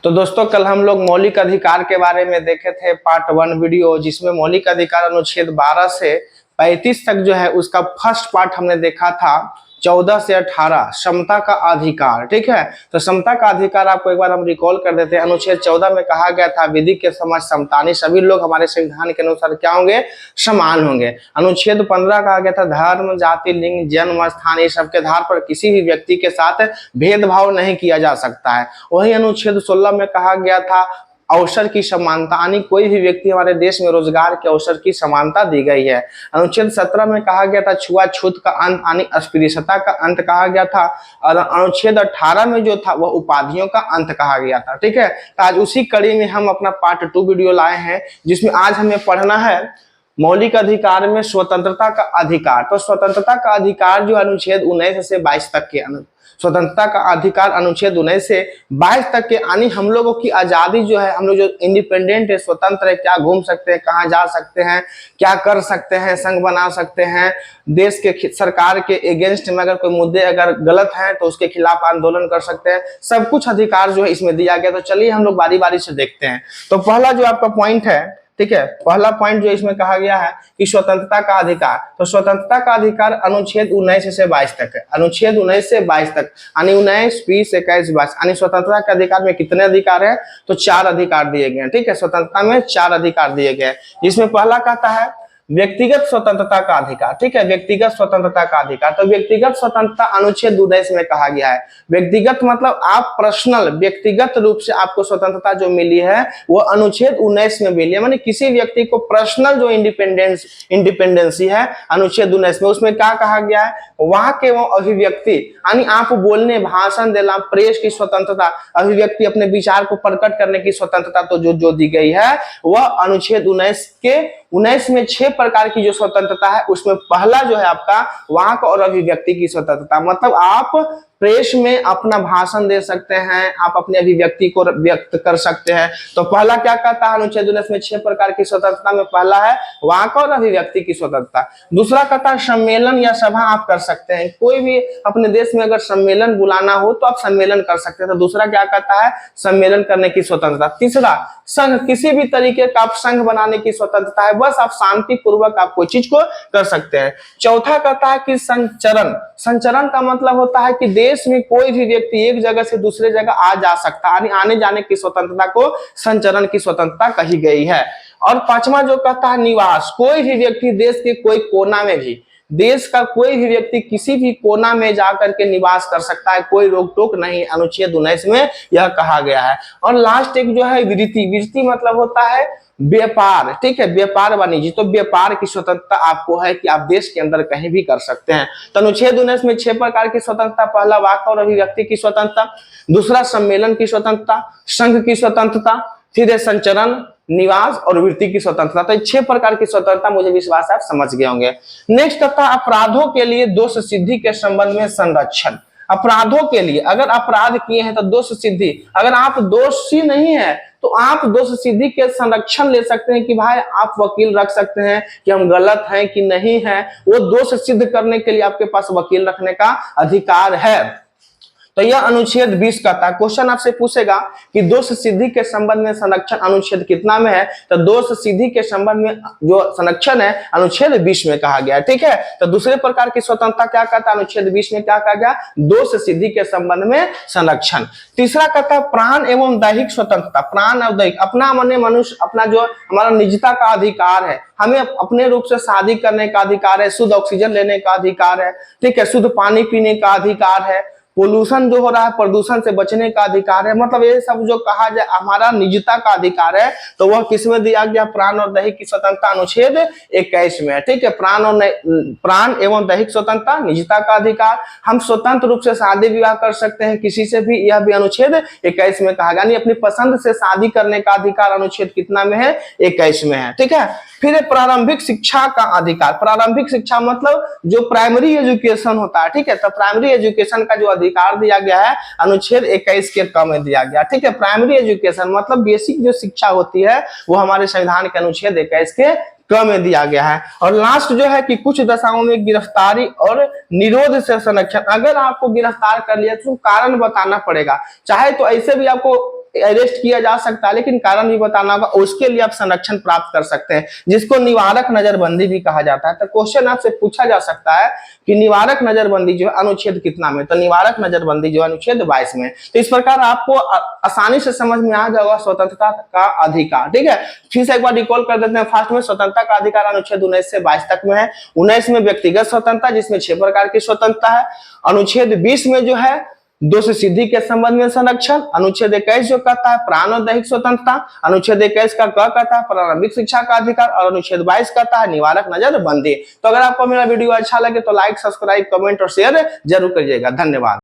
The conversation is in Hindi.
तो दोस्तों कल हम लोग मौलिक अधिकार के बारे में देखे थे पार्ट 1 वीडियो, जिसमें मौलिक अधिकार अनुच्छेद 12 से 35 तक जो है उसका फर्स्ट पार्ट हमने देखा था। 14 से 18 समता का अधिकार, ठीक है। तो समता का अधिकार आपको एक बार हम रिकॉल कर देते हैं। अनुच्छेद 14 में कहा गया था विधि के समक्ष समता, सभी लोग हमारे संविधान के अनुसार क्या होंगे, समान होंगे। अनुच्छेद 15 कहा गया था धर्म, जाति, लिंग, जन्म स्थान ये सब के आधार पर किसी भी व्यक्ति के साथ भेदभाव नहीं किया जा सकता है। वही अनुच्छेद 16 में कहा गया था अवसर की समानता, यानी कोई भी व्यक्ति हमारे देश में रोजगार के अवसर की समानता दी गई है। अनुच्छेद 17 में कहा गया था छुआछूत का अंत यानी अस्पृश्यता का अंत कहा गया था। और अनुच्छेद 18 में जो था वह उपाधियों का अंत कहा गया था, ठीक है। तो आज उसी कड़ी में हम अपना पार्ट 2 वीडियो लाए हैं, जिसमें आज हमें पढ़ना है मौलिक अधिकार में स्वतंत्रता का अधिकार। तो स्वतंत्रता का अधिकार जो अनुच्छेद 19 से 22 तक के स्वतंत्रता का अधिकार अनुच्छेद 19 से 22 तक के, यानी हम लोगों की आजादी जो है, हम लोग जो इंडिपेंडेंट है, स्वतंत्र है, क्या घूम सकते हैं, कहाँ जा सकते हैं, क्या कर सकते हैं, संघ बना सकते हैं, देश के सरकार के अगेंस्ट में अगर कोई मुद्दे अगर गलत हैं तो उसके खिलाफ आंदोलन कर सकते हैं, सब कुछ अधिकार जो है इसमें दिया गया। तो चलिए हम लोग बारी बारी से देखते हैं। तो पहला जो आपका पॉइंट है, ठीक है, पहला पॉइंट जो इसमें कहा गया है कि स्वतंत्रता का अधिकार। तो स्वतंत्रता का अधिकार अनुच्छेद 19 से 22 तक है। अनुच्छेद 19 से 22 तक यानी 19, 20, 21, 22 यानी स्वतंत्रता के अधिकार में कितने अधिकार है, तो 4 अधिकार दिए गए हैं, ठीक है। स्वतंत्रता में 4 अधिकार दिए गए हैं, जिसमें पहला कहता है व्यक्तिगत स्वतंत्रता का अधिकार, ठीक है, व्यक्तिगत स्वतंत्रता का अधिकार। तो व्यक्तिगत स्वतंत्रता अनुच्छेद 19 में कहा गया है। व्यक्तिगत मतलब आप पर्सनल, व्यक्तिगत रूप से आपको स्वतंत्रता जो मिली है वो अनुच्छेद 19 में मिली है। माने किसी व्यक्ति को पर्सनल जो इंडिपेंडेंसी है अनुच्छेद 19 में, उसमें क्या कहा गया है, वहां के वो अभिव्यक्ति यानी आप बोलने, भाषण देना, प्रेस की स्वतंत्रता, अभिव्यक्ति, अपने विचार को प्रकट करने की स्वतंत्रता तो जो दी गई है वह अनुच्छेद 19 में 6 प्रकार की जो स्वतंत्रता है उसमें पहला जो है आपका वाक और अभिव्यक्ति की स्वतंत्रता। मतलब आप प्रेस में अपना भाषण दे सकते हैं, आप अपने अभिव्यक्ति को व्यक्त कर सकते हैं। तो पहला क्या कहता है अनुच्छेद 19 में 6 प्रकार की स्वतंत्रता में पहला है वाक और अभिव्यक्ति की स्वतंत्रता। दूसरा कहता है सम्मेलन या सभा आप कर सकते हैं, कोई भी अपने देश में अगर सम्मेलन बुलाना हो तो आप सम्मेलन कर सकते हैं। तो दूसरा क्या कहता है, सम्मेलन करने की स्वतंत्रता। तीसरा संघ, किसी भी तरीके का आप संघ बनाने की स्वतंत्रता है, बस आप शांति पूर्वक आप कोई चीज को कर सकते हैं। चौथा कहता है कि संचरण। संचरण का मतलब होता है कि देश में कोई भी व्यक्ति एक जगह से दूसरे जगह आ जा सकता है, आने जाने की स्वतंत्रता को संचरण की स्वतंत्रता कही गई है। और पांचवा जो कहता है निवास, कोई भी व्यक्ति देश के कोई कोना में भी, देश का कोई भी व्यक्ति किसी भी कोना में जाकर के निवास कर सकता है, कोई रोक टोक नहीं, अनुच्छेद 19 में यह कहा गया है। और लास्ट एक जो है वृत्ति। वृत्ति मतलब होता है व्यापार, ठीक है, व्यापार वाणिज्य। तो व्यापार की स्वतंत्रता आपको है कि आप देश के अंदर कहीं भी कर सकते हैं। तो अनुच्छेद 19 में 6 प्रकार की स्वतंत्रता, पहला वाक और अभिव्यक्ति की स्वतंत्रता, दूसरा सम्मेलन की स्वतंत्रता, संघ की स्वतंत्रता, फिर है संचरण, निवास और वृत्ति की स्वतंत्रता। तो 6 प्रकार की स्वतंत्रता मुझे विश्वास आप समझ गए होंगे। नेक्स्ट आता है अपराधों के लिए दोष सिद्धि के संबंध में संरक्षण। अपराधों के लिए, अगर अपराध किए हैं तो दोष सिद्धि, अगर आप दोषी नहीं है तो आप दोष सिद्धि के संरक्षण ले सकते हैं कि भाई आप वकील रख सकते हैं कि हम गलत हैं कि नहीं है, वो दोष सिद्ध करने के लिए आपके पास वकील रखने का अधिकार है। तो यह अनुच्छेद 20 कहता है। क्वेश्चन आपसे पूछेगा कि दोष सिद्धि के संबंध में संरक्षण अनुच्छेद कितना में है, तो दोष सिद्धि के संबंध में जो संरक्षण है अनुच्छेद 20 में कहा गया है, ठीक है। तो दूसरे प्रकार की स्वतंत्रता क्या कहता है, अनुच्छेद 20 में क्या कहा गया, दोष सिद्धि के संबंध में संरक्षण। तीसरा कहता है प्राण एवं दैहिक स्वतंत्रता। प्राण और दैहिक, अपना मने मनुष्य, अपना जो हमारा निजता का अधिकार है, हमें अपने रूप से शादी करने का अधिकार है, शुद्ध ऑक्सीजन लेने का अधिकार है, ठीक है, शुद्ध पानी पीने का अधिकार है, पोल्यूशन जो हो रहा है प्रदूषण से बचने का अधिकार है। मतलब ये सब जो कहा जाए हमारा निजता का अधिकार है, तो वह किसमें दिया गया, प्राण और दैहिक की स्वतंत्रता अनुच्छेद 21 में है, ठीक है। प्राण एवं दैहिक स्वतंत्रता, निजता का अधिकार, हम स्वतंत्र रूप से शादी विवाह कर सकते हैं किसी से भी, यह भी अनुच्छेद 21 में कहा गया। यानी अपनी पसंद से शादी करने का अधिकार अनुच्छेद कितना में है, 21 में है, ठीक है। फिर प्रारंभिक शिक्षा का अधिकार। प्रारंभिक शिक्षा मतलब जो प्राइमरी एजुकेशन होता है, ठीक है। तो प्राइमरी एजुकेशन का जो अधिकार दिया गया है अनुच्छेद 21 के क में दिया गया, ठीक है। प्राइमरी एजुकेशन मतलब बेसिक जो शिक्षा होती है वो हमारे संविधान के अनुच्छेद 21 के क में दिया गया है। और लास्ट जो है कि कुछ दशाओं में गिरफ्तारी और निरोध से संरक्षण। अगर आपको गिरफ्तार कर लिया तो कारण बताना पड़ेगा, चाहे तो ऐसे भी आपको अरेस्ट किया जा सकता है, लेकिन कारण भी बताना होगा, उसके लिए आप संरक्षण प्राप्त कर सकते हैं, जिसको निवारक नजरबंदी भी कहा जाता है। तो क्वेश्चन आपसे पूछा जा सकता है कि निवारक नजरबंदी जो है अनुच्छेद कितना में, तो निवारक नजरबंदी जो है अनुच्छेद 22 में। तो इस प्रकार आपको आसानी से समझ में आ जाएगा स्वतंत्रता का अधिकार। ठीक है, फिर से एक बार रिकॉल कर देते हैं फास्ट में। स्वतंत्रता का अधिकार अनुच्छेद 19 से 22 तक में है। 19 में व्यक्तिगत स्वतंत्रता, जिसमें 6 प्रकार की स्वतंत्रता है। अनुच्छेद 20 में जो है दो से सिद्धि के संबंध में संरक्षण। अनुच्छेद 21 जो कहता है प्राण और दैहिक स्वतंत्रता। अनुच्छेद 21 का क कहता है प्रारंभिक शिक्षा का अधिकार, और अनुच्छेद 22 कहता है निवारक नजरबंदी। तो अगर आपको मेरा वीडियो अच्छा लगे तो लाइक, सब्सक्राइब, कमेंट और शेयर जरूर करिएगा। धन्यवाद।